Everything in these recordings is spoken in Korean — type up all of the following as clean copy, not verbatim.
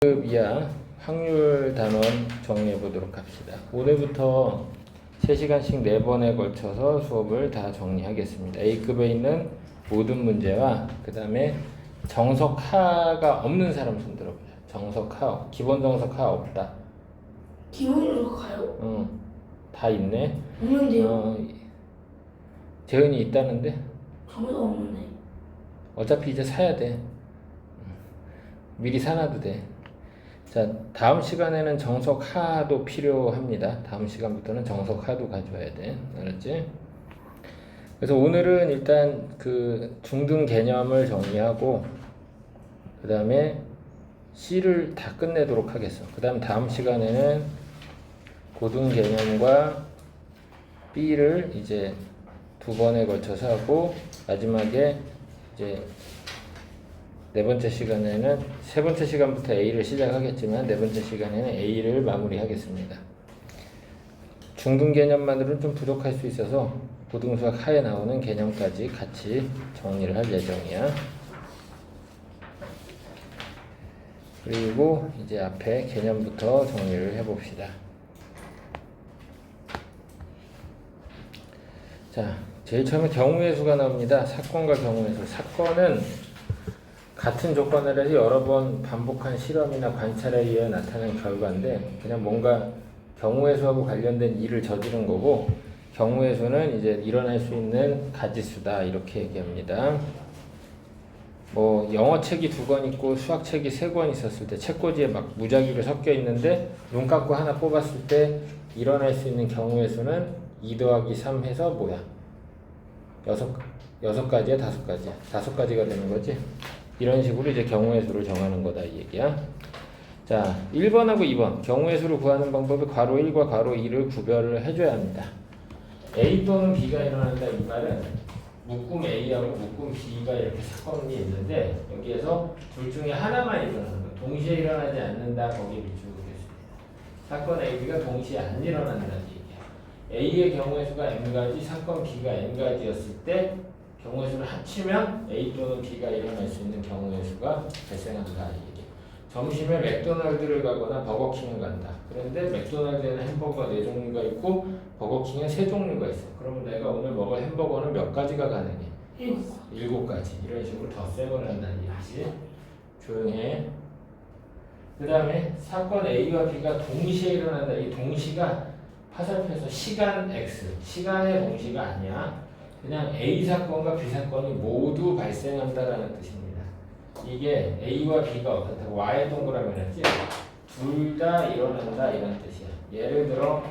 A급 이하 확률 단원 정리해 보도록 합시다. 오늘부터 3시간씩 4번에 걸쳐서 수업을 다 정리하겠습니다. A급에 있는 모든 문제와 그 다음에 정석하가 없는 사람 손 들어보자. 정석하, 기본 정석하 없다. 기본 정석하요? 응, 다 있네. 없는데요? 재은이 있다는데? 저도 없는데. 어차피 이제 사야 돼. 미리 사놔도 돼. 자, 다음 시간에는 정석하도 필요합니다. 다음 시간부터는 정석하도 가져와야 돼. 알았지? 그래서 오늘은 일단 그 중등 개념을 정리하고 그 다음에 C를 다 끝내도록 하겠어. 그 다음 다음 시간에는 고등 개념과 B를 이제 2번에 걸쳐서 하고 마지막에 이제 네 번째 시간에는 세 번째 시간부터 A를 시작하겠지만 네 번째 시간에는 A를 마무리하겠습니다. 중등 개념만으로는 좀 부족할 수 있어서 고등수학 하에 나오는 개념까지 같이 정리를 할 예정이야. 그리고 이제 앞에 개념부터 정리를 해봅시다. 자, 제일 처음에 경우의 수가 나옵니다. 사건과 경우의 수. 사건은 같은 조건을 해서 여러 번 반복한 실험이나 관찰에 의해 나타난 결과인데 그냥 뭔가 경우의 수하고 관련된 일을 저지른 거고 경우의 수는 이제 일어날 수 있는 가지수다 이렇게 얘기합니다. 뭐 영어 책이 2권 있고 수학 책이 3권 있었을 때 책꽂이에 막 무작위로 섞여 있는데 눈 감고 하나 뽑았을 때 일어날 수 있는 경우의 수는 2 더하기 3 해서 뭐야? 6가지야? 5가지야? 5가지가 되는 거지? 이런 식으로 이제 경우의 수를 정하는 거다 이 얘기야. 자, 1번하고 2번 경우의 수를 구하는 방법이 괄호 1과 괄호 2를 구별을 해줘야 합니다. A 또는 B가 일어난다 이 말은 묶음 A하고 묶음 B가 이렇게 사건이 있는데 여기에서 둘 중에 하나만 일어나는 거 동시에 일어나지 않는다 거기에 비추고 있겠습니다. 사건 A, B가 동시에 안 일어난다는 얘기야. A의 경우의 수가 N가지, 사건 B가 N가지였을 때 경우의 수를 합치면 A 또는 B가 일어날 수 있는 경우의 수가 발생한다. 이게 점심에 맥도날드를 가거나 버거킹을 간다. 그런데 맥도날드에는 햄버거가 4종류가 있고 버거킹에 3종류가 있어. 그러면 내가 오늘 먹을 햄버거는 몇 가지가 가능해? 7가지. 이런 식으로 덧셈을 한다는 얘기지. 조용해. 그 다음에 사건 A와 B가 동시에 일어난다. 이 동시가 화살표에서 시간 X, 시간의 동시가 아니야. 그냥 A 사건과 B 사건이 모두 발생한다라는 뜻입니다. 이게 A와 B가 어떻다고 Y의 동그라미 했지? 둘 다 일어난다 이런 뜻이야. 예를 들어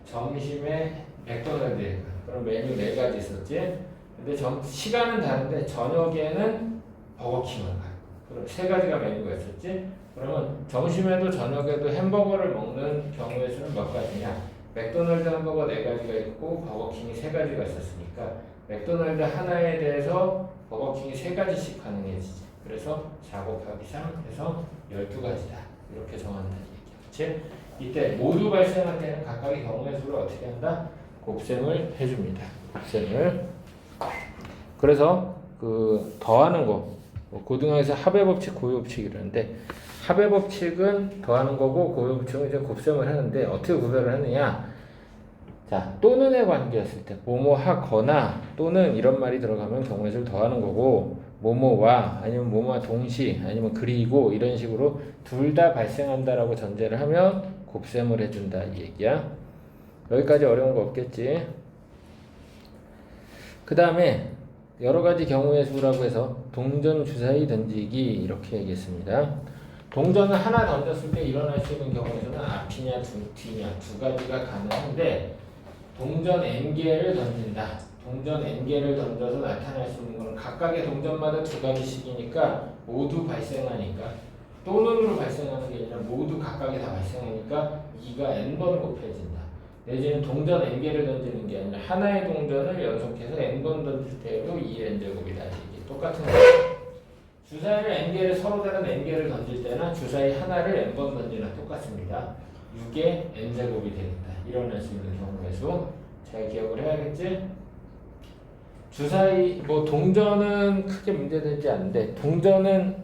점심에 맥도날드에 가. 그럼 메뉴 4가지 있었지? 근데 시간은 다른데 저녁에는 버거킹을 가. 그럼 3가지가 메뉴가 있었지? 그러면 점심에도 저녁에도 햄버거를 먹는 경우의 수는 몇 가지냐? 맥도날드 햄버거 4가지가 있고 버거킹이 3가지가 있었으니까 맥도날드 하나에 대해서 버거킹이 3가지씩 가능해지지. 그래서 4 곱하기 3 해서 12가지다. 이렇게 정한다는 얘기야. 그치? 이때 모두 발생할 때는 각각의 경우의 수를 어떻게 한다? 곱셈을 해줍니다. 곱셈을. 그래서 그 더하는 거 고등학교에서 합의 법칙, 고유 법칙 이러는데 합의 법칙은 더하는 거고 고유 법칙은 이제 곱셈을 하는데 어떻게 구별을 하느냐? 자, 또는의 관계였을 때 뭐뭐 하거나 또는 이런 말이 들어가면 경우의 수를 더하는 거고 뭐뭐와 아니면 뭐뭐와 동시 아니면 그리고 이런 식으로 둘 다 발생한다라고 전제를 하면 곱셈을 해준다 이 얘기야. 여기까지 어려운 거 없겠지? 그 다음에 여러 가지 경우의 수라고 해서 동전 주사위 던지기 이렇게 얘기했습니다. 동전을 하나 던졌을 때 일어날 수 있는 경우의 수는 앞이냐 뒤냐 2가지가 가능한데 동전 N개를 던진다. 동전 N개를 던져서 나타날 수 있는 건 각각의 동전마다 2가지씩이니까 모두 발생하니까 또는으로 발생하는 게 아니라 모두 각각이 다 발생하니까 2가 N번 곱해진다. 내지는 동전 N개를 던지는 게 아니라 하나의 동전을 연속해서 N번 던질 때에도 2N제곱이다. 이게 똑같은 거예요. 주사위를 N개를 서로 다른 N개를 던질 때나 주사위 하나를 N번 던지나 똑같습니다. 6의 N제곱이 되겠다. 일어날 수 있는 경우의 수. 잘 기억을 해야겠지? 주사위, 뭐 동전은 크게 문제되지 않는데 동전은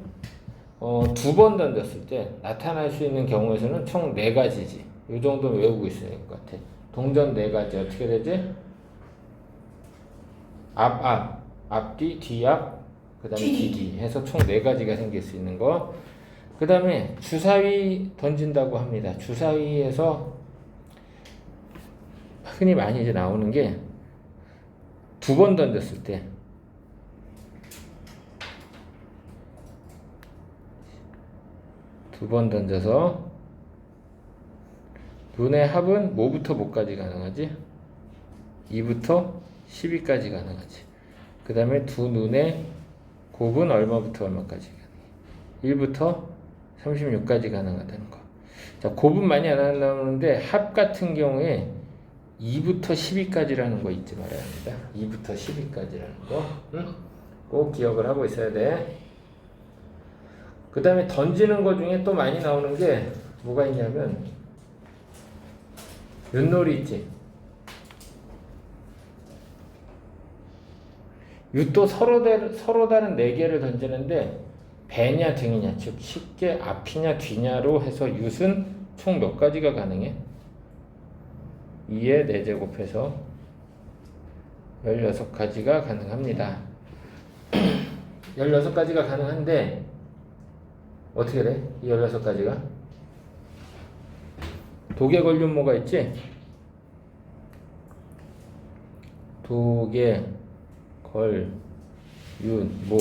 두 번 던졌을 때 나타날 수 있는 경우에서는 총 4가지지. 이 정도 외우고 있어야 될 것 같아. 동전 4가지 어떻게 되지? 앞뒤, 뒤앞, 그 다음에 뒤뒤 해서 총 4가지가 생길 수 있는 거. 그 다음에 주사위 던진다고 합니다. 주사위에서 흔히 많이 이제 나오는 게 두 번 던졌을 때 두 번 던져서 눈의 합은 뭐부터 뭐까지 가능하지? 2부터 12까지 가능하지. 그 다음에 두 눈의 곱은 얼마부터 얼마까지 가능해? 1부터 36까지 가능하다는 거. 자, 곱은 많이 안 나오는데 합 같은 경우에 2부터 10위까지라는 거 잊지 말아야 합니다. 2부터 10위까지라는 거. 응? 꼭 기억을 하고 있어야 돼. 그 다음에 던지는 거 중에 또 많이 나오는 게 뭐가 있냐면 윷놀이 있지. 윷도 서로 다른 4개를 던지는데 배냐 등이냐, 즉 쉽게 앞이냐 뒤냐로 해서 윷은 총 몇 가지가 가능해? 2의 4제곱해서 16가지가 가능합니다. 16가지가 가능한데 어떻게 돼? 이 16가지가? 독에 걸린 뭐가 있지? 독에 걸, 윤, 모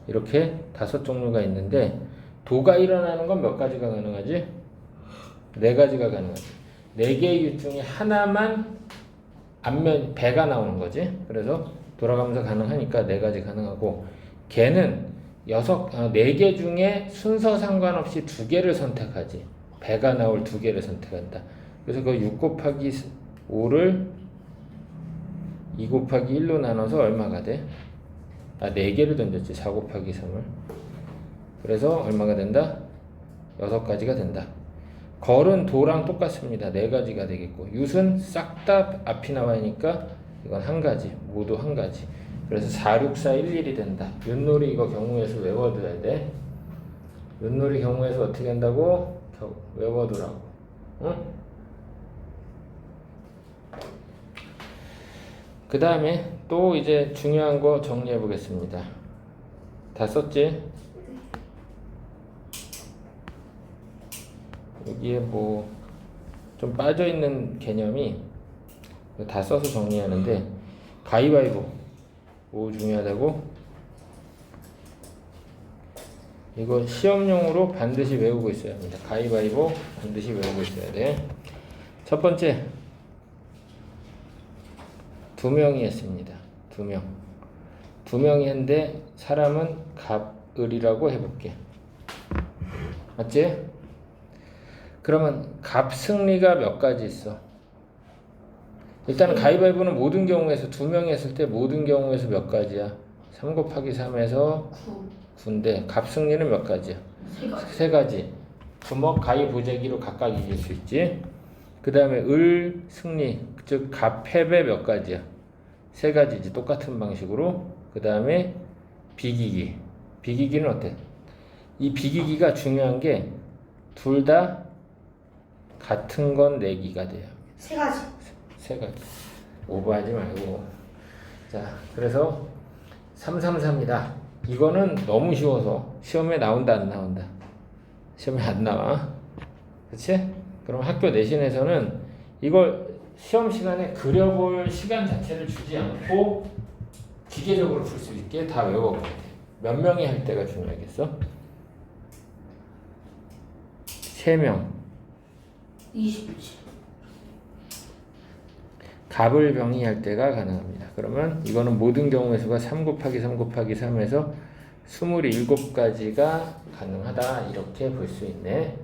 이렇게 5종류가 있는데 도가 일어나는 건 몇 가지가 가능하지? 4가지가 가능하지. 4개의 윷 중에 하나만 앞면 배가 나오는 거지. 그래서 돌아가면서 가능하니까 4가지 가능하고 걔는 4개 중에 순서 상관없이 2개를 선택하지. 배가 나올 2개를 선택한다. 그래서 그 6 곱하기 5를 2 곱하기 1로 나눠서 얼마가 돼? 4개를 던졌지. 4 곱하기 3을. 그래서 얼마가 된다? 6가지가 된다. 걸은 도랑 똑같습니다. 4가지가 되겠고 윷은 싹 다 앞이 나와니까 이건 1가지. 모두 1가지. 그래서 4, 6, 4, 1, 1이 된다. 윷놀이 이거 경우에서 외워둬야 돼. 윷놀이 경우에서 어떻게 한다고? 외워두라고. 응? 그 다음에 또 이제 중요한 거 정리해 보겠습니다. 다 썼지? 여기에 뭐 좀 빠져있는 개념이 다 써서 정리하는데 가위바위보 뭐 중요하다고? 이거 시험용으로 반드시 외우고 있어야 합니다. 가위바위보 반드시 외우고 있어야 돼. 첫 번째 2명이 했습니다. 2명. 2명이 했는데 사람은 갑을이라고 해볼게. 맞지? 그러면 갑 승리가 몇 가지 있어? 일단 가위바위보는 모든 경우에서 2명이 했을 때 모든 경우에서 몇 가지야? 3 곱하기 3에서 9인데 갑 승리는 몇 가지야? 3가지. 주먹, 가위, 부재기로 각각 이길 수 있지. 그 다음에 을 승리, 즉 갑 패배 몇 가지야? 3가지지. 똑같은 방식으로. 그 다음에 비기기. 비기기는 어때? 이 비기기가 중요한 게 둘 다 같은 건 내기가 돼요. 3가지. 3가지. 오버하지 말고. 자, 그래서 333이다. 이거는 너무 쉬워서 시험에 나온다 안 나온다? 시험에 안 나와. 그치? 그럼 학교 내신에서는 이걸 시험 시간에 그려볼 시간 자체를 주지 않고 기계적으로 풀 수 있게 다 외워봐야 돼. 몇 명이 할 때가 중요하겠어? 3명. 20. 갑을 병이 할 때가 가능합니다. 그러면 이거는 모든 경우의 수가 3 곱하기 3 곱하기 3에서 27가지가 가능하다. 이렇게 볼 수 있네.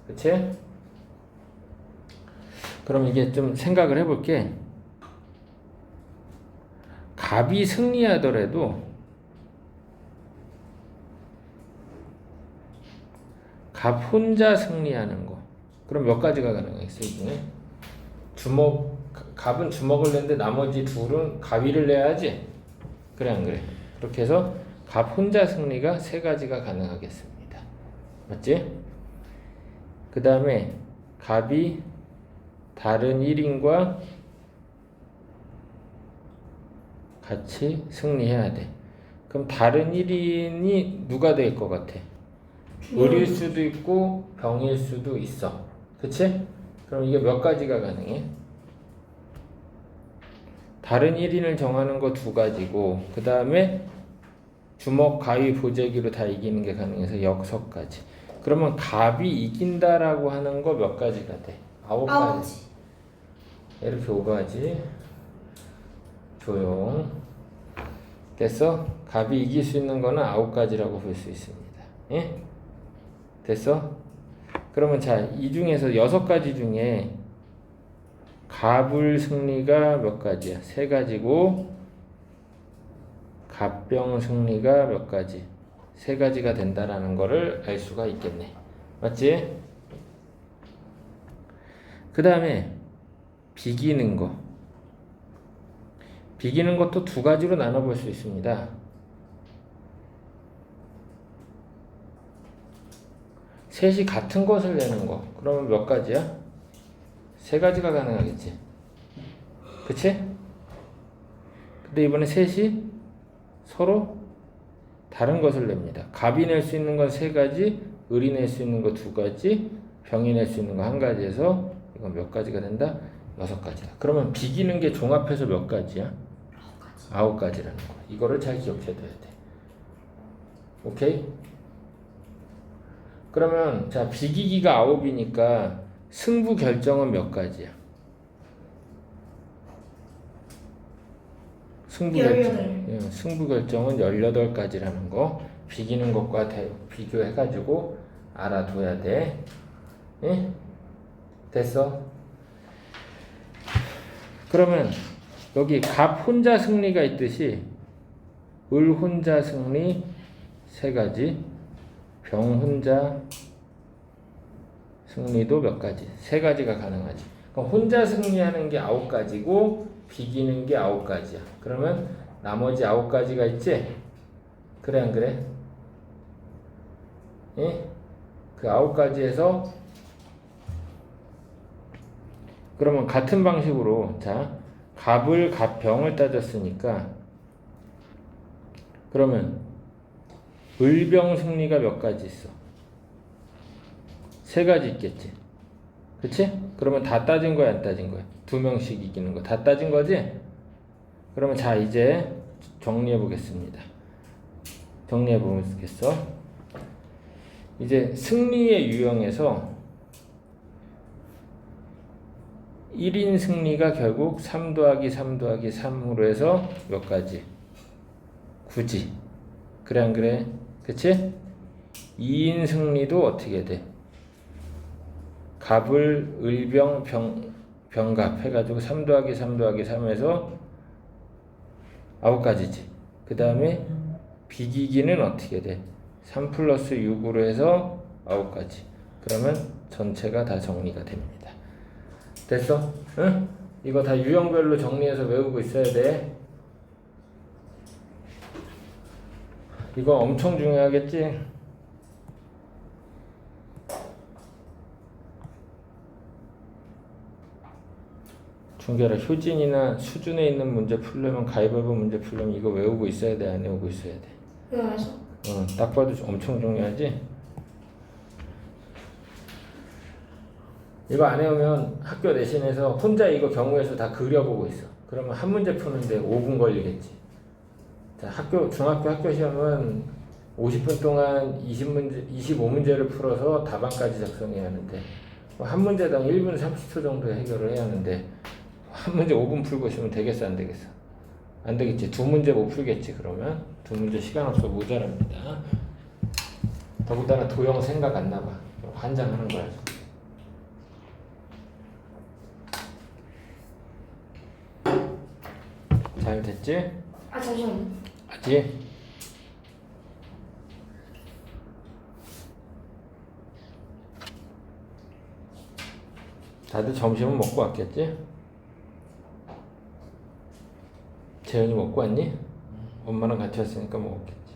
그치? 그럼 이게 좀 생각을 해볼게. 갑이 승리하더라도 갑 혼자 승리하는 거. 그럼 몇 가지가 가능하겠어, 이 중에? 갑은 주먹을 내는데 나머지 둘은 가위를 내야지. 그래, 안 그래? 그렇게 해서 갑 혼자 승리가 세 가지가 가능하겠습니다. 맞지? 그 다음에 갑이 다른 1인과 같이 승리해야 돼. 그럼 다른 1인이 누가 될 것 같아? 을일 수도 있고 병일 수도 있어. 그치? 그럼 이게 몇 가지가 가능해? 다른 1인을 정하는 거 두 가지고 그 다음에 주먹, 가위, 보재기로 다 이기는 게 가능해서 6가지. 그러면 갑이 이긴다라고 하는 거 몇 가지가 돼? 9가지. 이렇게 5가지. 조용. 됐어? 갑이 이길 수 있는 거는 9가지라고 볼 수 있습니다. 예? 됐어? 그러면 자, 이 중에서 6가지 중에 갑을 승리가 몇 가지야? 3가지고 갑병 승리가 몇 가지? 3가지가 된다라는 거를 알 수가 있겠네. 맞지? 그 다음에 비기는 거. 비기는 것도 2가지로 나눠볼 수 있습니다. 셋이 같은 것을 내는 거. 그러면 몇 가지야? 3가지가 가능하겠지. 그치? 근데 이번에 셋이 서로 다른 것을 냅니다. 갑이 낼 수 있는 건 3가지, 을이 낼 수 있는 거 2가지, 병이 낼 수 있는 거 1가지에서 이건 몇 가지가 된다? 6가지다. 그러면 비기는 게 종합해서 몇 가지야? 9가지라는 거. 이거를 잘 기억해둬야 돼. 오케이? 그러면 자, 비기기가 9이니까 승부 결정은 몇 가지야? 승부 결정. 예, 승부 결정은 18가지라는 거. 비기는 것과 비교해가지고 알아둬야 돼. 예? 됐어? 그러면 여기 갑 혼자 승리가 있듯이 을 혼자 승리 3가지, 병 혼자 승리도 몇 가지? 3가지가 가능하지. 그럼 혼자 승리하는 게 9가지고 비기는 게 9가지야. 그러면 나머지 9가지가 있지? 그래 안 그래? 예? 그 9가지에서 그러면 같은 방식으로 자, 갑을 갑병을 따졌으니까 그러면 을병 승리가 몇 가지 있어? 3가지 있겠지. 그치? 그러면 다 따진 거야, 안 따진 거야? 2명씩 이기는 거 다 따진 거지? 그러면 자, 이제 정리해 보겠습니다. 정리해 보겠어. 이제 승리의 유형에서 1인 승리가 결국 3 더하기 3 더하기 3으로 해서 몇 가지? 9지. 그래 안 그래? 그치? 2인 승리도 어떻게 돼? 갑을 을병 병갑 해가지고 3 더하기 3 더하기 3에서 9가지지. 그 다음에 비기기는 어떻게 돼? 3 플러스 6으로 해서 9가지. 그러면 전체가 다 정리가 됩니다. 됐어? 응? 이거 다 유형별로 정리해서 외우고 있어야 돼. 이거 엄청 중요하겠지? 중계라 효진이나 수준에 있는 문제 풀려면 가위바위보 문제 풀려면 이거 외우고 있어야 돼? 안 외우고 있어야 돼? 외워야죠. 딱 봐도 엄청 중요하지? 이거 안 해오면 학교 내신에서 혼자 이거 경우의 수 다 그려보고 있어. 그러면 한 문제 푸는데 5분 걸리겠지. 자, 중학교 학교 시험은 50분 동안 25문제를 풀어서 답안까지 작성해야 하는데 한 문제당 1분 30초 정도 해결을 해야 하는데 한 문제 5분 풀고 있으면 되겠어, 안 되겠어? 안 되겠지. 2문제 못 풀겠지. 그러면 2문제 시간 없어 모자랍니다. 더군다나 도형 생각 안 나봐. 환장하는 거야. 잘 됐지? 아, 잠시만요. 아지? 다들 점심은 먹고 왔겠지? 재현이 먹고 왔니? 엄마랑 같이 왔으니까 먹었겠지.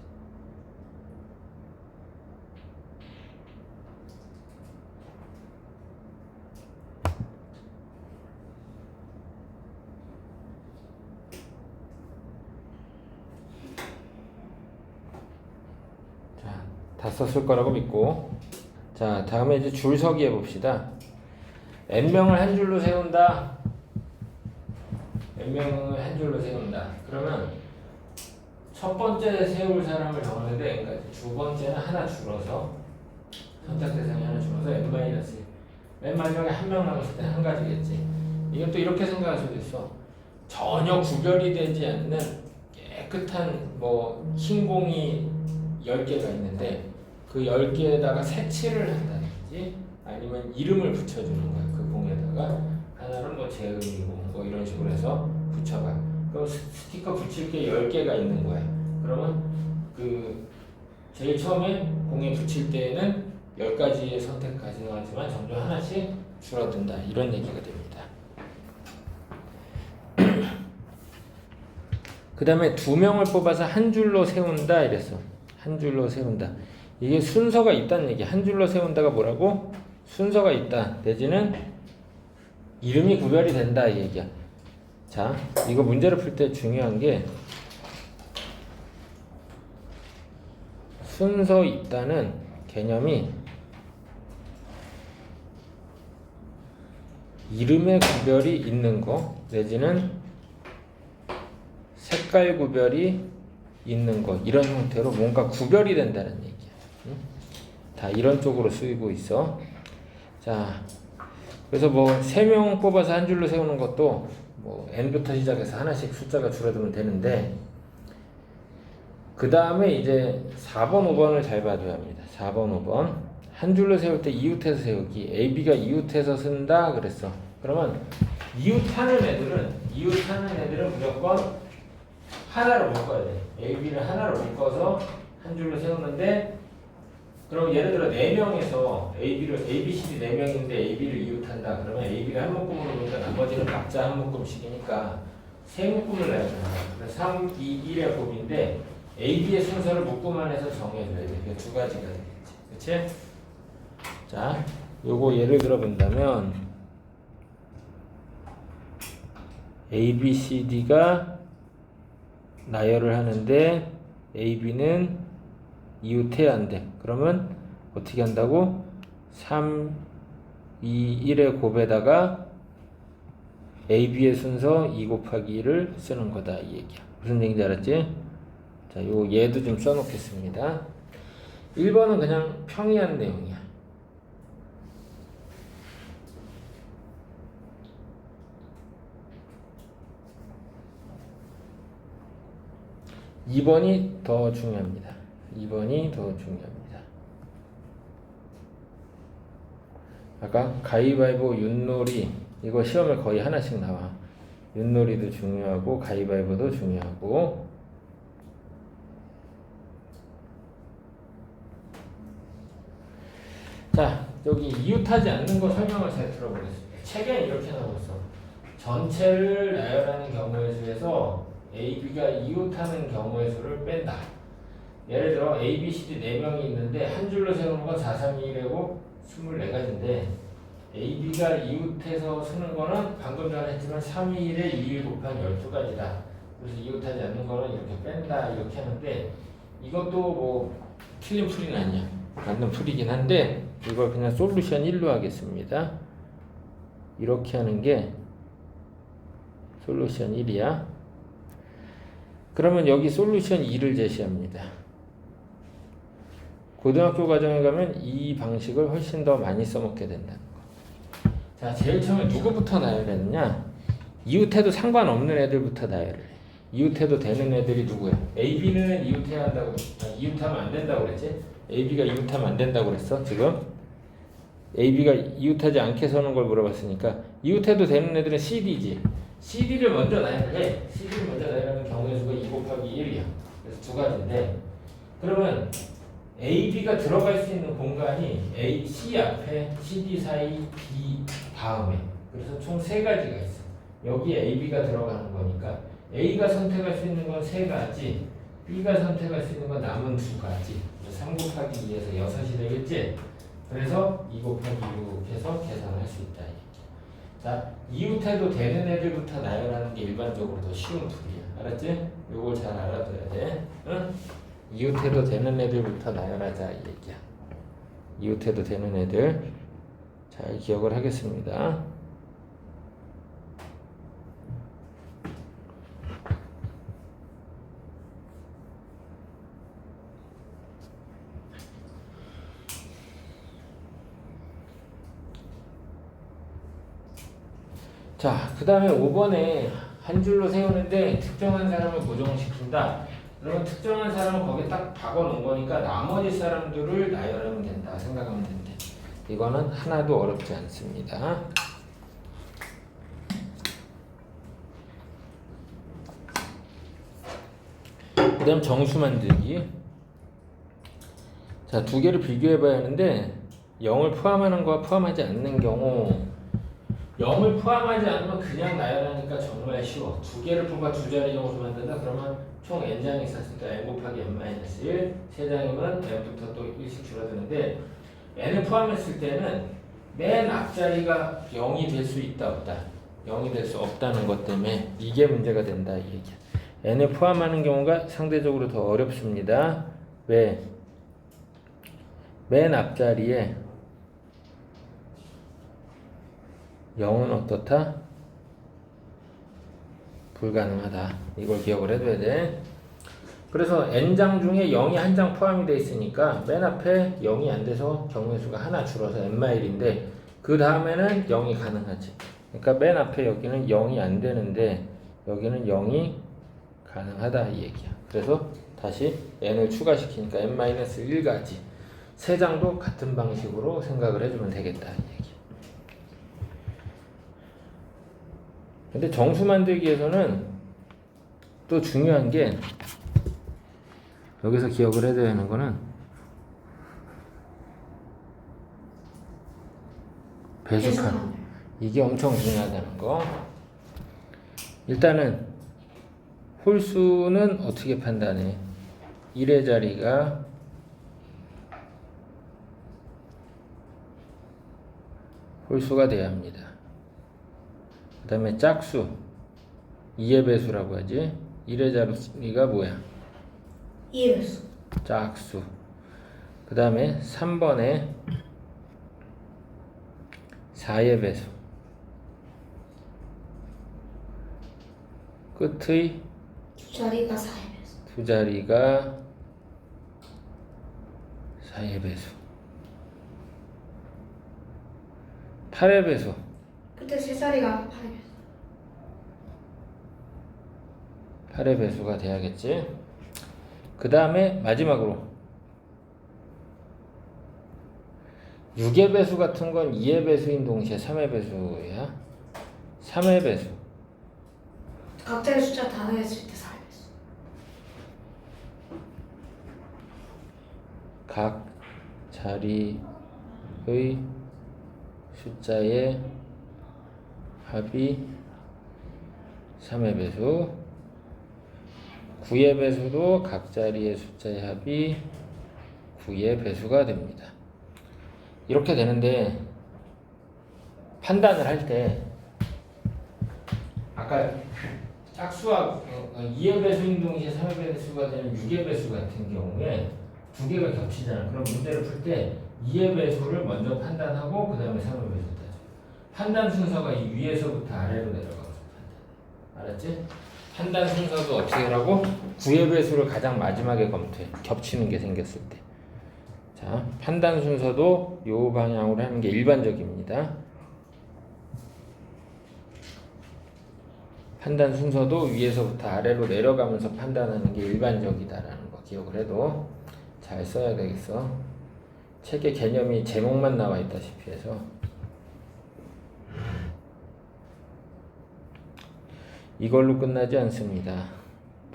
썼을 거라고 믿고. 자, 다음에 이제 줄서기 해봅시다. n명을 한 줄로 세운다. n명을 한 줄로 세운다. 그러면 첫 번째 세울 사람을 정하는데 n까지. 두 번째는 하나 줄어서 선택 대상이 하나 줄어서 n-1. 맨 마지막에 한 명 남았을 때 한 가지겠지. 이건 또 이렇게 생각할 수도 있어. 전혀 구별이 되지 않는 깨끗한 뭐 흰 공이 10개가 있는데 그 10개에다가 색칠을 한다든지 아니면 이름을 붙여주는 거야. 그 공에다가 하나는 뭐 재음이고 뭐 이런 식으로 해서 붙여봐. 그럼 스티커 붙일 게 10개가 있는 거야. 그러면 그 제일 처음에 공에 붙일 때에는 10가지의 선택 가능하지만 점점 하나씩 줄어든다. 이런 얘기가 됩니다. 그 다음에 2명을 뽑아서 한 줄로 세운다 이랬어. 한 줄로 세운다. 이게 순서가 있다는 얘기야. 한 줄로 세운다가 뭐라고? 순서가 있다. 내지는 이름이 구별이 된다 이 얘기야. 자, 이거 문제를 풀 때 중요한 게 순서 있다는 개념이 이름의 구별이 있는 거 내지는 색깔 구별이 있는 거 이런 형태로 뭔가 구별이 된다는 얘기야. 응? 다 이런 쪽으로 쓰이고 있어. 자, 그래서 뭐 3명 뽑아서 한 줄로 세우는 것도 뭐 n부터 시작해서 하나씩 숫자가 줄어들면 되는데 그 다음에 이제 4번, 5번을 잘 봐줘야 합니다. 4번, 5번 한 줄로 세울 때 이웃해서 세우기. AB가 이웃해서 쓴다 그랬어. 그러면 이웃하는 애들은 무조건 하나로 묶어야 돼. AB를 하나로 묶어서 한 줄로 세우는데 그럼 예를 들어 4명에서 A, B, C, D 4명인데 AB를 이웃한다. 그러면 AB를 한 묶음으로 보니까 나머지는 각자 한 묶음씩이니까 세 묶음을 내야 된다. 그래서 3, 2, 1의 곱인데 AB의 순서를 묶음 안에서 정해줘야 돼. 이게 두 가지가 되겠지. 그치? 자, 요거 예를 들어 본다면 A, B, C, D가 나열을 하는데 AB는 이웃해야 한대. 그러면 어떻게 한다고? 3, 2, 1의 곱에다가 AB의 순서 2 곱하기 1을 쓰는 거다 이 얘기야. 무슨 얘기인지 알았지? 자, 요 얘도 좀 써놓겠습니다. 1번은 그냥 평이한 내용이야. 2번이 더 중요합니다. 2번이 더 중요합니다. 아까 가위바위보, 윷놀이 이거 시험에 거의 하나씩 나와. 윷놀이도 중요하고 가위바위보도 중요하고. 자, 여기 이웃하지 않는 거 설명을 잘 들어보겠습니다. 책엔 이렇게 나오고 있어. 전체를 나열하는 경우의 수에서 A, B가 이웃하는 경우의 수를 뺀다. 예를 들어 A, B, C, D 4명이 있는데 한 줄로 세우는 건 4, 3, 2, 1이고 24가지인데 A, B가 이웃해서 쓰는 거는 방금 전에 했지만 3, 2, 1에 2, 1 곱한 12가지다. 그래서 이웃하지 않는 거는 이렇게 뺀다 이렇게 하는데 이것도 뭐 틀린 풀이는 아니야. 맞는 풀이긴 한데 이걸 그냥 솔루션 1로 하겠습니다. 이렇게 하는 게 솔루션 1이야. 그러면 여기 솔루션 2를 제시합니다. 고등학교 과정에 가면 이 방식을 훨씬 더 많이 써먹게 된다는 거. 자, 제일 처음에 누구부터 나열했느냐? 이웃해도 상관없는 애들부터 나열을 해. 이웃해도 되는 애들이 누구야? AB는 이웃해야 한다고, 이웃하면 안 된다고 그랬지? AB가 이웃하면 안 된다고 그랬어, 지금? AB가 이웃하지 않게 서는 걸 물어봤으니까 이웃해도 되는 애들은 CD지. CD를 먼저 나열해. CD를 먼저 나열하는 경우의 수가 2 곱하기 1이야. 그래서 두 가지인데 그러면 AB가 들어갈 수 있는 공간이 A, C 앞에, CD 사이, B 다음에 그래서 총 3가지가 있어. 여기에 AB가 들어가는 거니까 A가 선택할 수 있는 건 3가지, B가 선택할 수 있는 건 남은 2가지. 3 곱하기 2에서 6이 되겠지? 그래서 2 곱하기 6 해서 계산할 수 있다. 자, 이웃해도 되는 애들부터 나열하는 게 일반적으로 더 쉬운 풀이야. 알았지? 요걸 잘 알아둬야 돼. 응? 이웃해도 되는 애들부터 나열하자 이 얘기야. 이웃해도 되는 애들 잘 기억을 하겠습니다. 자, 그 다음에 5번에 한 줄로 세우는데 특정한 사람을 고정시킨다. 그러면 특정한 사람을 거기에 딱 박아놓은 거니까 나머지 사람들을 나열하면 된다 생각하면 된대. 이거는 하나도 어렵지 않습니다. 그 다음 정수 만들기. 자, 두 개를 비교해 봐야 하는데 0을 포함하는 거와 포함하지 않는 경우 0을 포함하지 않으면 그냥 나열하니까 정말 쉬워. 두 개를 뽑아 두 자리 정수 만든다. 그러면 총 n장이 있었으니까 n 곱하기 n-1 세 장이면 n부터 또 1씩 줄어드는데 n을 포함했을 때는 맨 앞자리가 0이 될 수 있다 없다. 0이 될 수 없다는 것 때문에 이게 문제가 된다 이 얘기야. n을 포함하는 경우가 상대적으로 더 어렵습니다. 왜? 맨 앞자리에 0은 어떻다? 불가능하다. 이걸 기억을 해둬야 돼. 그래서 n장 중에 0이 한 장 포함이 돼 있으니까 맨 앞에 0이 안 돼서 경우의 수가 하나 줄어서 n-1인데 그 다음에는 0이 가능하지. 그러니까 맨 앞에 여기는 0이 안 되는데 여기는 0이 가능하다 이 얘기야. 그래서 다시 n을 추가시키니까 n-1까지 세 장도 같은 방식으로 생각을 해주면 되겠다 이 얘기야. 근데 정수 만들기에서는 또 중요한 게 여기서 기억을 해야 하는 거는 배수칸. 이게 엄청 중요하다는 거. 일단은 홀수는 어떻게 판단해? 1의 자리가 홀수가 돼야 합니다. 그 다음에 짝수 2의 배수라고 하지. 1의 자리가 뭐야? 2의 배수. 짝수. 그 다음에 3번에 4의 배수. 끝의 두 자리가 4의 배수. 두 자리가 4의 배수. 8의 배수. 끝에 세 자리가 8의 배수. 8의 배수가 돼야겠지. 그 다음에 마지막으로 6의 배수 같은 건 2의 배수인 동시에 3의 배수야. 3의 배수. 각자의 숫자 다 더했을 때 4의 배수. 각 자리의 숫자의 합이 3의 배수. 9의 배수도 각 자리의 숫자의 합이 9의 배수가 됩니다. 이렇게 되는데 판단을 할 때 아까 짝수와 2의 배수인 동시에 3의 배수가 되는 6의 배수 같은 경우에 두 개가 겹치잖아. 그럼 문제를 풀 때 2의 배수를 먼저 판단하고 그 다음에 3의 배수 따져. 판단 순서가 이 위에서부터 아래로 내려가서 판단. 알았지? 판단 순서도 어떻게 하라고? 9의 배수를 가장 마지막에 검토해. 겹치는 게 생겼을 때. 자, 판단 순서도 요 방향으로 하는 게 일반적입니다. 판단 순서도 위에서부터 아래로 내려가면서 판단하는 게 일반적이다라는 거 기억을 해도 잘 써야 되겠어. 책의 개념이 제목만 나와 있다시피 해서 이걸로 끝나지 않습니다.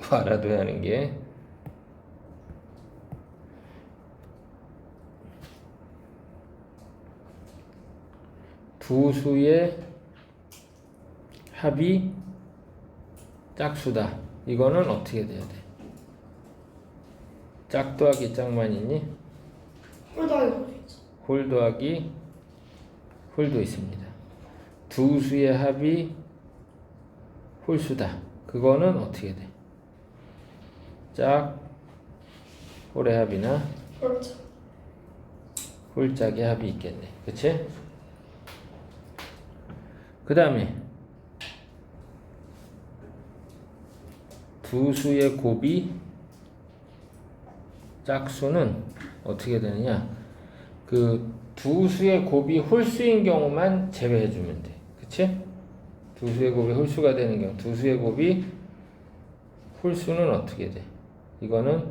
또 알아둬야 하는 게 두 수의 합이 짝수다. 이거는 어떻게 돼야 돼? 짝 더하기 짝만 있니? 홀 더하기 홀 있지. 홀 더하기 홀도 있습니다. 두 수의 합이 홀수다. 그거는 어떻게 돼? 짝 홀의 합이나 그렇죠. 홀짝의 합이 있겠네. 그치? 그 다음에 두 수의 곱이 짝수는 어떻게 되느냐? 그 두 수의 곱이 홀수인 경우만 제외해주면 돼. 그치? 두 수의 곱이 홀수가 되는 경우, 두 수의 곱이 홀수는 어떻게 돼? 이거는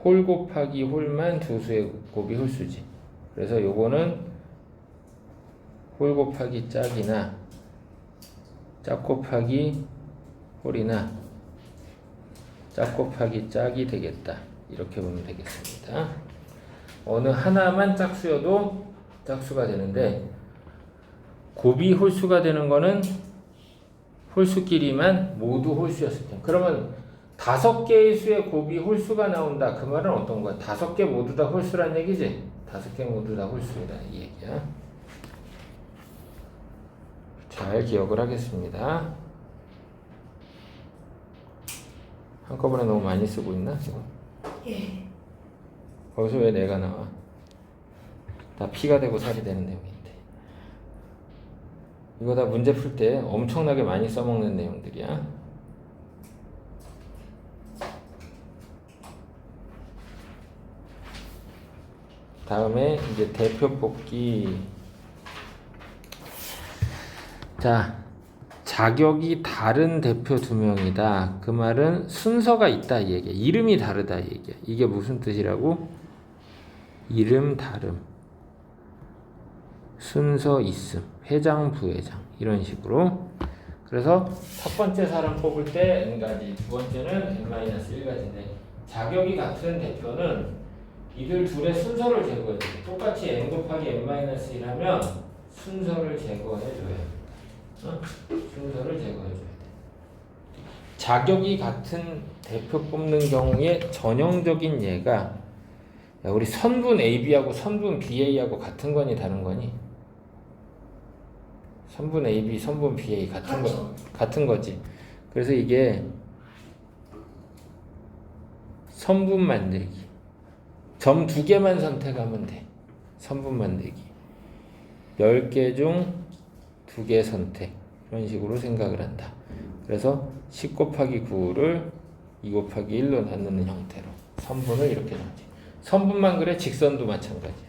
홀 곱하기 홀만 두 수의 곱이 홀수지. 그래서 요거는 홀 곱하기 짝이나 짝 곱하기 홀이나 짝 곱하기 짝이 되겠다. 이렇게 보면 되겠습니다. 어느 하나만 짝수여도 짝수가 되는데 곱이 홀수가 되는 거는 홀수끼리만 모두 홀수였을 때. 그러면 5개의 수의 곱이 홀수가 나온다. 그 말은 어떤 거야? 5개 모두 다 홀수란 얘기지? 5개 모두 다 홀수다 이 얘기야. 잘 기억을 하겠습니다. 한꺼번에 너무 많이 쓰고 있나 지금? 예. 거기서 왜 내가 나와? 다 피가 되고 살이 되는 내용인데. 이거 다 문제 풀 때 엄청나게 많이 써먹는 내용들이야. 다음에 이제 대표 뽑기. 자, 자격이 다른 대표 2명이다. 그 말은 순서가 있다 이 얘기야. 이름이 다르다 이 얘기야. 이게 무슨 뜻이라고? 이름 다름, 순서 있음, 회장 부회장 이런 식으로. 그래서 첫 번째 사람 뽑을 때 n가지, 두 번째는 n-1가지인데 자격이 같은 대표는 이들 둘의 순서를 제거해 줘. 똑같이 n 곱하기 n-1 하면 순서를 제거해 줘야 돼. 순서를 제거해 줘야 돼. 자격이 같은 대표 뽑는 경우에 전형적인 예가, 야, 우리 선분 AB하고 선분 BA하고 같은 거니 다른 거니? 선분 AB, 선분 BA 같은 거, 같은 거지. 그래서 이게 선분 만들기. 점 2개만 선택하면 돼. 선분 만들기. 10개 중 2개 선택. 이런 식으로 생각을 한다. 그래서 10 곱하기 9를 2 곱하기 1로 나누는 형태로 선분을 이렇게 나누지. 선분만 그래, 직선도 마찬가지야.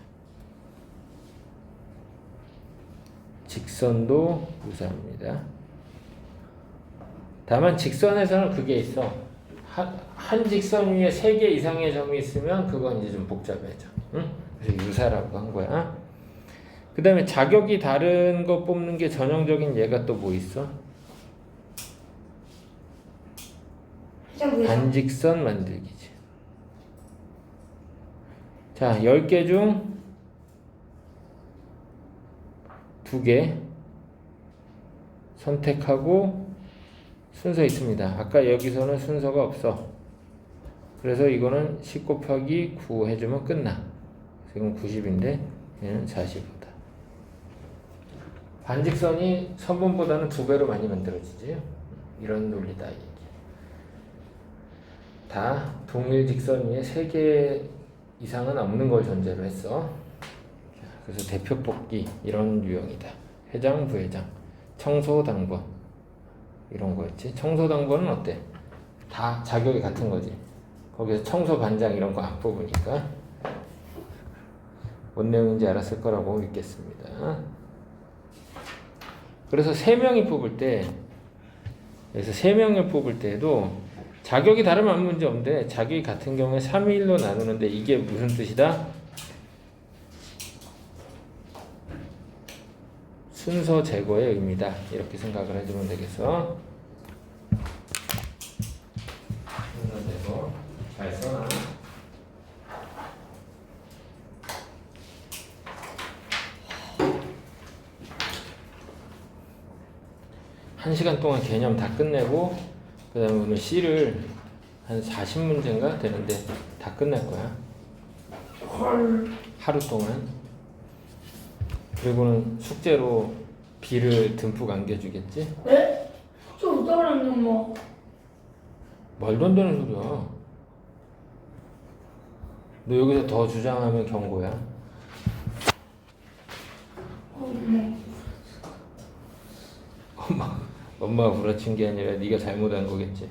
직선도 유사합니다. 다만 직선에서는 그게 있어. 한 직선 위에 3개 이상의 점이 있으면 그건 이제 좀 복잡해져. 응? 그래서 유사라고 한 거야. 그 다음에 자격이 다른 거 뽑는 게 전형적인 예가 또 뭐 있어? 반직선 만들기지. 자, 10개 중 2개 선택하고 순서 있습니다. 아까 여기서는 순서가 없어. 그래서 이거는 10 곱하기 9 해주면 끝나. 지금 90인데 얘는 40이다. 반직선이 선분보다는 2배로 많이 만들어지지. 이런 논리다. 이게. 다 동일 직선 위에 3개 이상은 없는 걸 전제로 했어. 그래서 대표 뽑기 이런 유형이다. 회장, 부회장, 청소, 당번 이런 거였지. 청소, 당번은 어때? 다 자격이 같은 거지. 거기서 청소, 반장 이런 거 안 뽑으니까 뭔 내용인지 알았을 거라고 믿겠습니다. 그래서 3명이 뽑을 때, 그래서 3명을 뽑을 때도 자격이 다르면 아무 문제 없는데 자격이 같은 경우에 3의 1로 나누는데 이게 무슨 뜻이다? 순서 제거의 의미다. 이렇게 생각을 해주면 되겠어. 순서 제거 잘 써놔. 한 시간 동안 개념 다 끝내고 그 다음에 오늘 C를 한 40문제인가 되는데 다 끝낼 거야. 헐. 하루 동안. 그리고는 숙제로 B를 듬뿍 안겨주겠지? 네? 저 못하면 뭐. 말도 안 되는 소리야. 너 여기서 더 주장하면 경고야. 네. 엄마가 구라친 게 아니라 네가 잘못한 거겠지.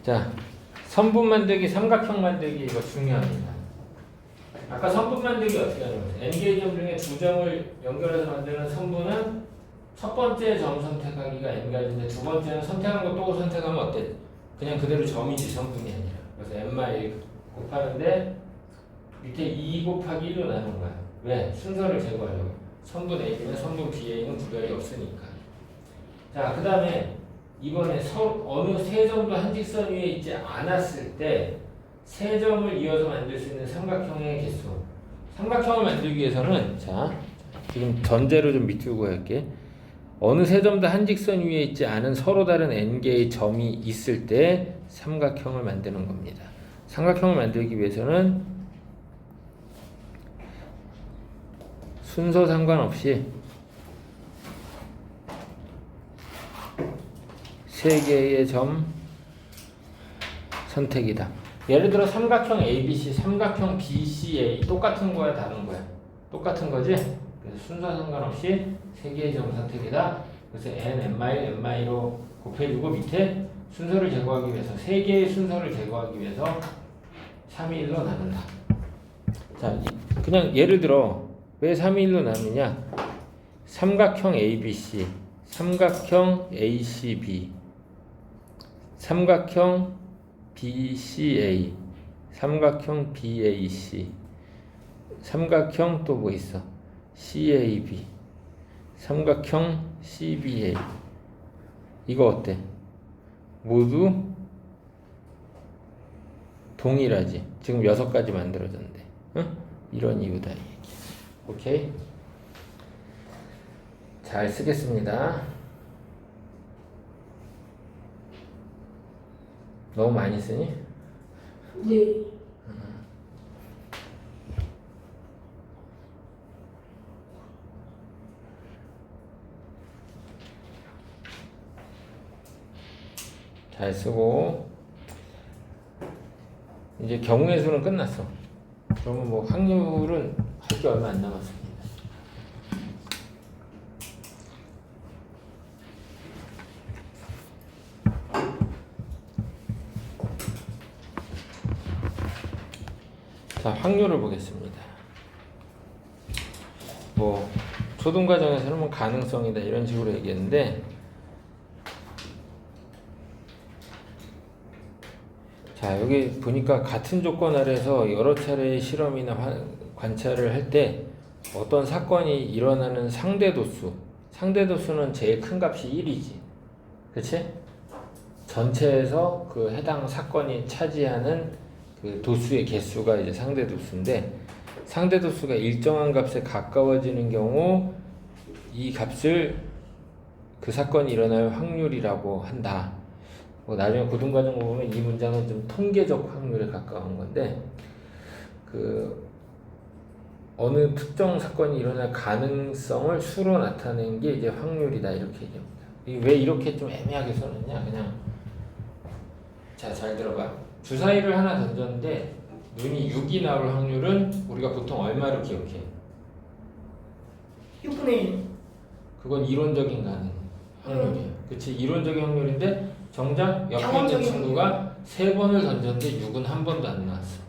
자, 선분 만들기, 삼각형 만들기 이거 중요합니다. 아까 선분 만들기 어떻게 하는 거예요? n개의 점 중에 두 점을 연결해서 만드는 선분은 첫 번째 점 선택하기가 n가지인데 두 번째는 선택한 거 또 선택하면 어때? 그냥 그대로 점이지 선분이 아니라. 그래서 n-1 곱하는데 밑에 2 곱하기 1로 나눈 거야. 왜? 순서를 제거하려고. 선분 A는 선분 BA는 구별이 없으니까. 자, 그 다음에 이번에 어느 세 점도 한 직선 위에 있지 않았을 때 세 점을 이어서 만들 수 있는 삼각형의 개수. 삼각형을 만들기 위해서는 자, 지금 전제로 좀 비추고 할게. 어느 세 점도 한 직선 위에 있지 않은 서로 다른 n개의 점이 있을 때 삼각형을 만드는 겁니다. 삼각형을 만들기 위해서는 순서 상관없이 세 개의 점 선택이다. 예를 들어 삼각형 ABC, 삼각형 BCA 똑같은 거야, 다른 거야? 똑같은 거지? 그래서 순서 상관없이 세 개의 점 선택이다. 그래서 n-로 곱해주고 밑에 순서를 제거하기 위해서 세 개의 순서를 제거하기 위해서 3이 1로 나눈다. 자, 그냥 예를 들어 왜 3이 1로 나누냐? 삼각형 ABC, 삼각형 ACB, 삼각형 BCA, 삼각형 BAC, 삼각형 또 뭐 있어? CAB, 삼각형 CBA. 이거 어때? 모두 동일하지? 지금 6가지 만들어졌는데. 응? 이런 이유다. 오케이? 잘 쓰겠습니다. 너무 많이 쓰니? 네. 잘 쓰고 이제 경우의 수는 끝났어. 그러면 뭐 확률은 할 게 얼마 안 남았습니다. 자, 확률을 보겠습니다. 뭐 초등과정에서는 뭐 가능성이다 이런 식으로 얘기했는데, 자, 여기 보니까 같은 조건 아래에서 여러 차례의 실험이나 관찰을 할 때 어떤 사건이 일어나는 상대도수, 상대도수는 제일 큰 값이 1이지. 그치? 전체에서 그 해당 사건이 차지하는 그 도수의 개수가 이제 상대도수인데, 상대도수가 일정한 값에 가까워지는 경우 이 값을 그 사건이 일어날 확률이라고 한다. 뭐 나중에 고등과정 보면 이 문장은 좀 통계적 확률에 가까운 건데, 그 어느 특정 사건이 일어날 가능성을 수로 나타낸 게 이제 확률이다 이렇게 얘기합니다. 왜 이렇게 좀 애매하게 써놨냐? 그냥 자, 잘 들어봐. 주사위를 하나 던졌는데 눈이 6이 나올 확률은 우리가 보통 얼마로 기억해? 6분의 1. 그건 이론적인 가능 확률이야. 그치? 이론적인 확률인데 정작 옆에 있는 친구가 3번을 던졌는데 6은 한 번도 안 나왔어.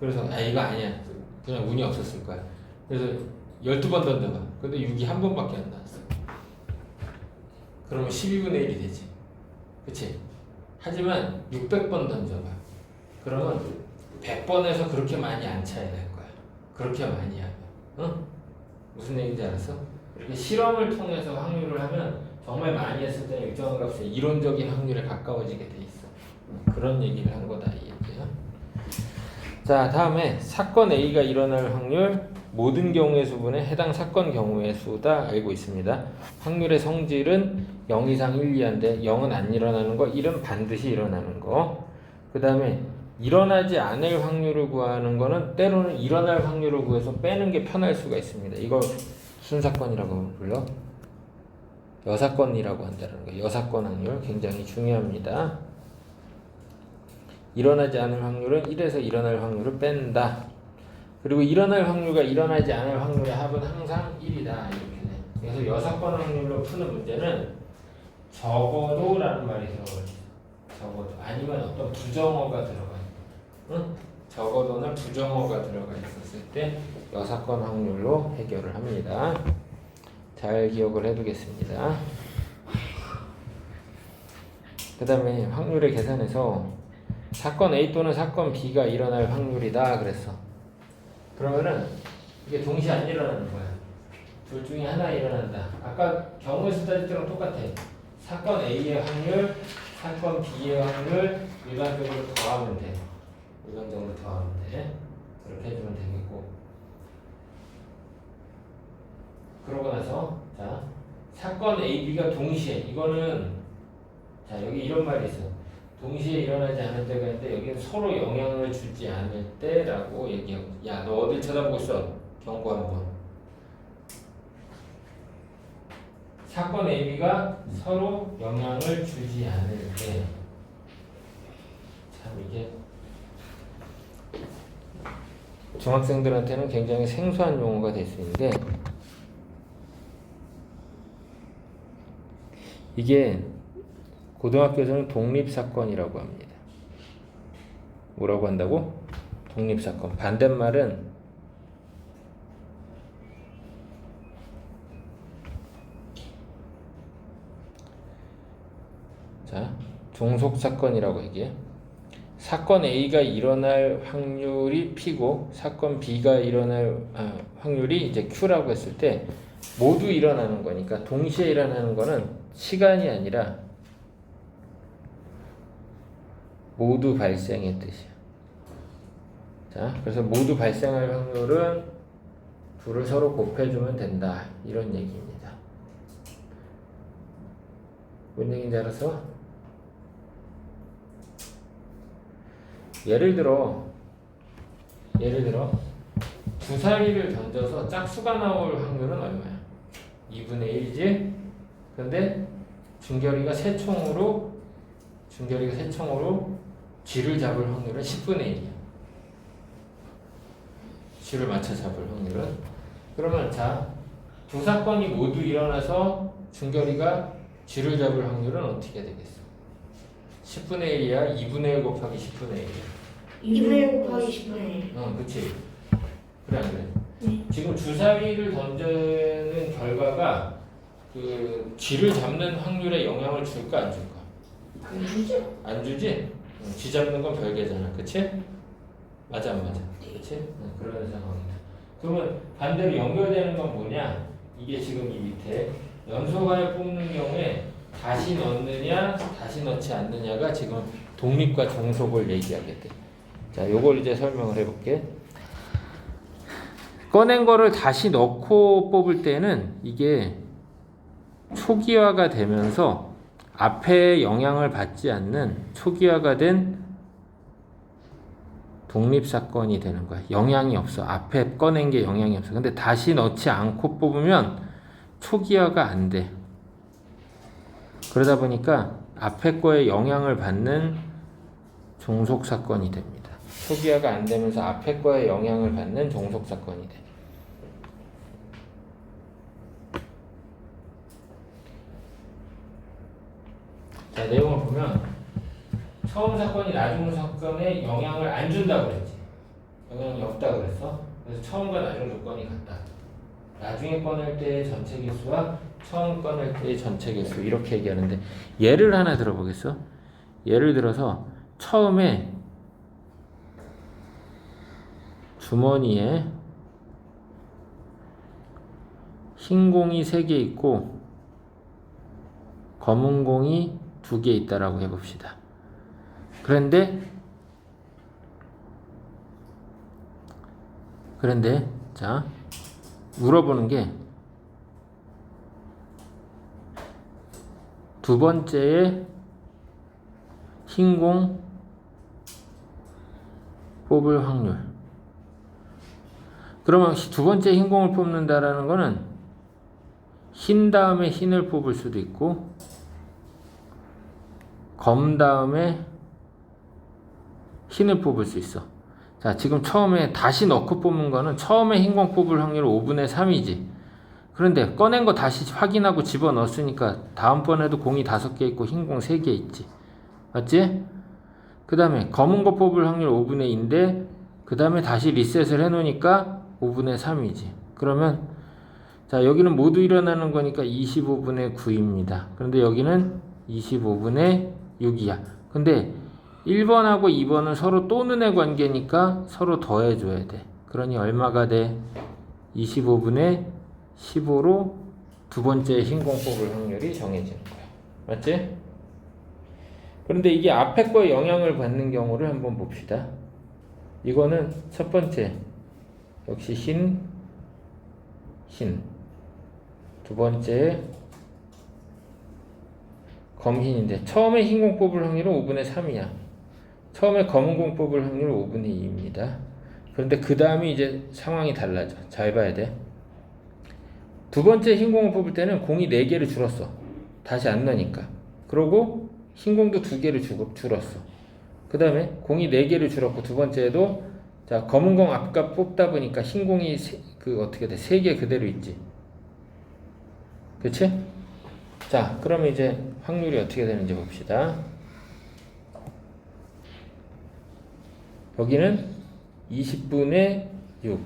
그래서 이거 아니야. 그냥 운이 없었을 거야. 그래서 12번 던져봐. 근데 6이 한 번밖에 안 나왔어. 그러면 12분의 1이 되지. 그치? 하지만 600번 던져봐. 그러면 100번에서 그렇게 많이 안 차이 날 거야. 그렇게 많이 하면. 응? 무슨 얘기인지 알았어? 이렇게 실험을 통해서 확률을 하면 정말 많이 했을 때 일정한 값에 이론적인 확률에 가까워지게 돼 있어. 그런 얘기를 한 거다 이 얘기야. 자, 다음에 사건 A가 일어날 확률, 모든 경우의 수분에 해당 사건 경우의 수다 알고 있습니다. 확률의 성질은 0 이상 1, 2인데 0은 안 일어나는 거, 1은 반드시 일어나는 거. 그 다음에 일어나지 않을 확률을 구하는 거는 때로는 일어날 확률을 구해서 빼는 게 편할 수가 있습니다. 이걸 무슨 사건이라고 불러? 여사건이라고 한다는 거예요. 여사건 확률 굉장히 중요합니다. 일어나지 않을 확률은 1에서 일어날 확률을 뺀다. 그리고 일어날 확률과 일어나지 않을 확률의 합은 항상 1이다. 이렇게 돼. 그래서 6번 확률로 푸는 문제는 적어도 라는 말이 들어가요. 적어도. 아니면 어떤 부정어가 들어가요. 응? 적어도는 부정어가 들어가 있었을 때 6건 확률로 해결을 합니다. 잘 기억을 해두겠습니다. 그 다음에 확률의 계산에서 사건 A 또는 사건 B가 일어날 확률이다 그랬어. 그러면은 이게 동시에 안 일어나는 거야. 둘 중에 하나 일어난다. 아까 경우에서 따질 때랑 똑같아. 사건 A의 확률, 사건 B의 확률 일반적으로 더하면 돼. 일반적으로 더하면 돼. 그렇게 해주면 되겠고. 그러고 나서 자 사건 A, B가 동시에 이거는 자 여기 이런 말이 있어. 동시에 일어나지 않을 때가 있는데 여기는 서로 영향을 주지 않을 때라고 얘기하고. 야 너 어딜 쳐다보고 있어? 경고 한번. 사건 A, B가 서로 영향을 주지 않을 때. 참 이게 중학생들한테는 굉장히 생소한 용어가 될 수 있는데 이게 고등학교에서는 독립사건이라고 합니다. 뭐라고 한다고? 독립사건. 반대말은 자 종속사건이라고 얘기해. 사건 A가 일어날 확률이 P고 사건 B가 일어날 확률이 이제 Q라고 했을 때 모두 일어나는 거니까 동시에 일어나는 거는 시간이 아니라 모두 발생의 뜻이야. 자, 그래서 모두 발생할 확률은 둘을 서로 곱해주면 된다. 이런 얘기입니다. 뭔 얘기인지 알았어? 예를 들어 주사위를 던져서 짝수가 나올 확률은 얼마야? 2분의 1이지? 근데 중결이가 세 총으로 쥐를 잡을 확률은 10분의 1이야. 쥐를 맞춰 잡을 확률은. 그러면 자, 두 사건이 모두 일어나서 중결이가 쥐를 잡을 확률은 어떻게 되겠어? 10분의 1이야? 2분의 1 곱하기 10분의 1이야? 2분의 1 곱하기 10분의 1. 그치. 그래 안 그래? 네. 지금 주사위를 던지는 결과가 그 쥐를 잡는 확률에 영향을 줄까 안 줄까? 안 주죠? 안 주지? 쥐 잡는 건 별개잖아, 그치? 맞아 안 맞아? 그치? 그런 상황이다. 그러면 반대로 연결되는 건 뭐냐? 이게 지금 이 밑에 연소관을 뽑는 경우에 다시 넣느냐, 다시 넣지 않느냐가 지금 독립과 종속을 얘기하게 돼. 자, 요걸 이제 설명을 해볼게. 꺼낸 거를 다시 넣고 뽑을 때는 이게 초기화가 되면서 앞에 영향을 받지 않는 초기화가 된 독립사건이 되는 거야. 영향이 없어. 앞에 꺼낸 게 영향이 없어. 근데 다시 넣지 않고 뽑으면 초기화가 안 돼. 그러다 보니까 앞에 거에 영향을 받는 종속사건이 됩니다. 초기화가 안 되면서 앞에 거에 영향을 받는 종속사건이 돼. 자, 내용을 보면 처음 사건이 나중 사건에 영향을 안 준다고 그랬지. 영향이 없다고 그랬어. 그래서 처음과 나중 조건이 같다. 나중에 꺼낼 때의 전체 개수와 처음 꺼낼 때의 전체 개수 이렇게 얘기하는데 예를 하나 들어보겠어? 예를 들어서 처음에 주머니에 흰 공이 3개 있고 검은 공이 2개 있다라고 해봅시다. 그런데 자 물어보는 게 두 번째에 흰 공 뽑을 확률. 그러면 두 번째 흰 공을 뽑는다라는 거는 흰 다음에 흰을 뽑을 수도 있고 검 다음에 흰을 뽑을 수 있어. 자, 지금 처음에 다시 넣고 뽑는 거는 처음에 흰 공 뽑을 확률 5분의 3이지. 그런데 꺼낸 거 다시 확인하고 집어넣었으니까 다음번에도 공이 5개 있고 흰 공 3개 있지. 맞지? 그 다음에 검은 거 뽑을 확률 5분의 2인데 그 다음에 다시 리셋을 해놓으니까 5분의 3이지. 그러면 자, 여기는 모두 일어나는 거니까 25분의 9입니다. 그런데 여기는 25분의 6이야. 근데 1번하고 2번은 서로 또는의 관계니까 서로 더해줘야 돼. 그러니 얼마가 돼? 25분의 15로 두 번째 흰 공 뽑을 확률이 정해지는 거야. 맞지? 그런데 이게 앞에 거에 영향을 받는 경우를 한번 봅시다. 이거는 첫 번째 역시 흰. 두 번째 검흰인데 처음에 흰 공 뽑을 확률은 5분의 3이야. 처음에 검은 공 뽑을 확률은 5분의 2입니다. 그런데 그 다음에 이제 상황이 달라져. 잘 봐야 돼. 두 번째 흰 공을 뽑을 때는 공이 4개를 줄었어. 다시 안 넣으니까. 그러고 흰 공도 2개를 줄었어. 그 다음에 공이 4개를 줄었고 두 번째에도 자, 검은 공 아까 뽑다 보니까 흰 공이 어떻게 돼? 3개 그대로 있지. 그치? 자, 그러면 이제 확률이 어떻게 되는지 봅시다. 여기는 20분의 6.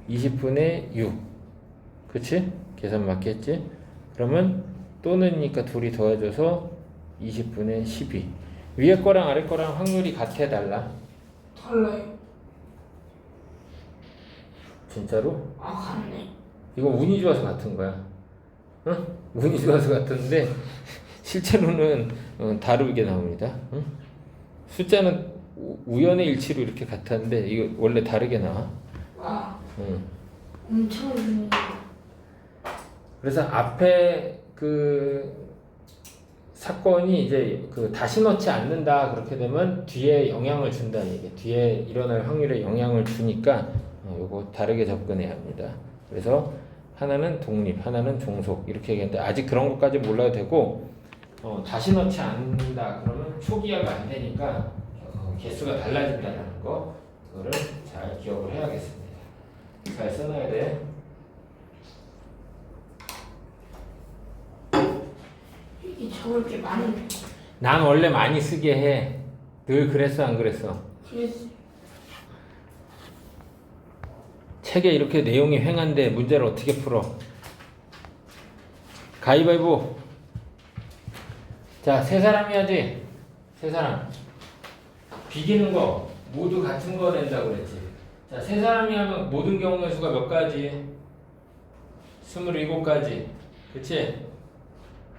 20분의 6. 그치? 계산 맞겠지? 그러면 또는니까 둘이 더해줘서 20분의 12. 위에 거랑 아래 거랑 확률이 같아, 달라? 달라요. 진짜로? 아, 같네. 이거 운이 좋아서 같은 거야. 응? 운이 좋아서 같은데 실제로는 다르게 나옵니다. 응? 숫자는 우연의 일치로 이렇게 같았는데 이거 원래 다르게 나와. 와, 응. 엄청 중요해. 그래서 앞에 사건이 이제 다시 넣지 않는다 그렇게 되면 뒤에 영향을 준다는 얘기. 뒤에 일어날 확률에 영향을 주니까 요거 다르게 접근해야 합니다. 그래서 하나는 독립, 하나는 종속 이렇게 얘기했는데 아직 그런 것까지 몰라도 되고 다시 넣지 않는다 그러면 초기화가 안 되니까 개수가 달라진다는 거 그거를 잘 기억을 해야겠습니다. 잘 써놔야 돼. 이게 적을 게 많은데. 난 원래 많이 쓰게 해. 늘 그랬어 안 그랬어? 그래서 책에 이렇게 내용이 횡한데 문제를 어떻게 풀어? 가위바위보. 자, 세 사람이 하지? 세 사람. 비기는 거 모두 같은 거 낸다고 그랬지. 자, 세 사람이 하면 모든 경우의 수가 몇 가지? 27가지. 그치?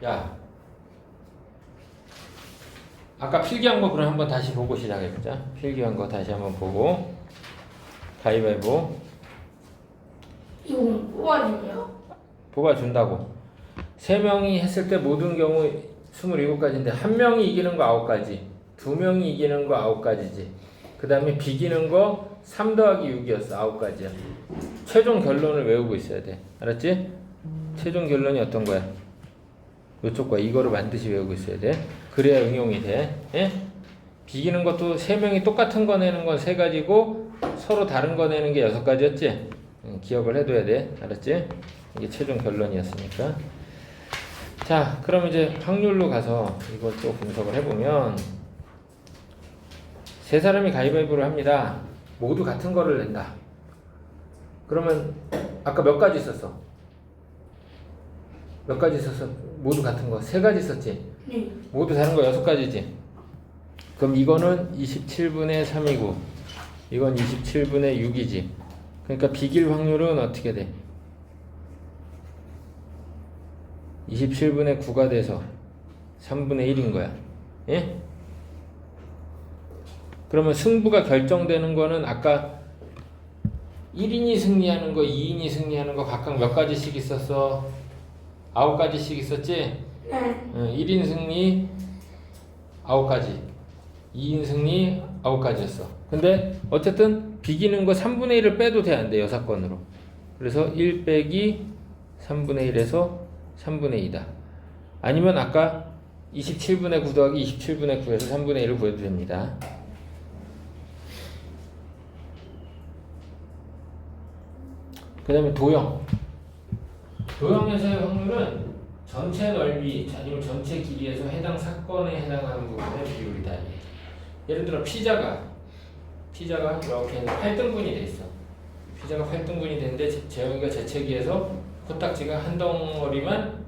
야, 아까 필기한 거 그럼 한번 다시 보고 시작해보자. 필기한 거 다시 한번 보고 가위바위보. 이건 뽑아줘요? 뽑아준다고. 3명이 했을 때 모든 경우 27가지인데 1명이 이기는 거 9가지, 2명이 이기는 거 9가지지. 그 다음에 비기는 거 3 더하기 6이었어. 9가지야. 최종 결론을 외우고 있어야 돼. 알았지? 최종 결론이 어떤 거야? 이쪽 거야. 이거를 반드시 외우고 있어야 돼. 그래야 응용이 돼. 예? 비기는 것도 3명이 똑같은 거 내는 건 3가지고 서로 다른 거 내는 게 6가지였지? 기억을 해둬야 돼. 알았지? 이게 최종 결론이었으니까. 자, 그럼 이제 확률로 가서 이걸 또 분석을 해보면 세 사람이 가위바위보를 합니다. 모두 같은 거를 낸다. 그러면 아까 몇 가지 있었어? 몇 가지 있었어? 모두 같은 거 3가지 있었지? 네. 모두 다른 거 6가지지? 그럼 이거는 27분의 3이고 이건 27분의 6이지. 그러니까 비길 확률은 어떻게 돼? 27분의 9가 돼서 3분의 1인 거야. 예? 그러면 승부가 결정되는 거는 아까 1인이 승리하는 거, 2인이 승리하는 거 각각 몇 가지씩 있었어? 9가지씩 있었지? 네. 1인 승리 9가지, 2인 승리 9가지였어. 근데 어쨌든 비기는 거 3분의 1을 빼도 돼, 안 돼? 여사건으로. 그래서 1 빼기 3분의 1에서 3분의 2다. 아니면 아까 27분의 9 더하기 27분의 9에서 3분의 1을 구해도 됩니다. 그 다음에 도형에서의 확률은 전체 넓이 아니면 전체 길이에서 해당 사건에 해당하는 부분의 비율이다. 예를 들어 피자가 이렇게 8등분이 돼 있어. 피자가 8등분이 되는데 재영이가 재채기해서 코딱지가 한 덩어리만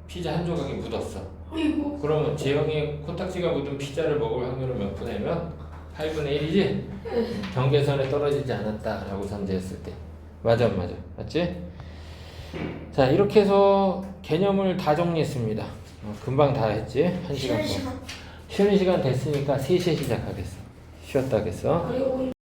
피자 한 조각이 묻었어. 어이구. 그러면 재영이의 코딱지가 묻은 피자를 먹을 확률은 몇 분의 몇? 8분의 1이지? 경계선에 떨어지지 않았다라고 전제했을 때. 맞아. 맞지? 자, 이렇게 해서 개념을 다 정리했습니다. 금방 다 했지? 1시간 쉬는 동안. 시간. 쉬는 시간 됐으니까 3시에 시작하겠어. 쉬었다 하겠어. 그리고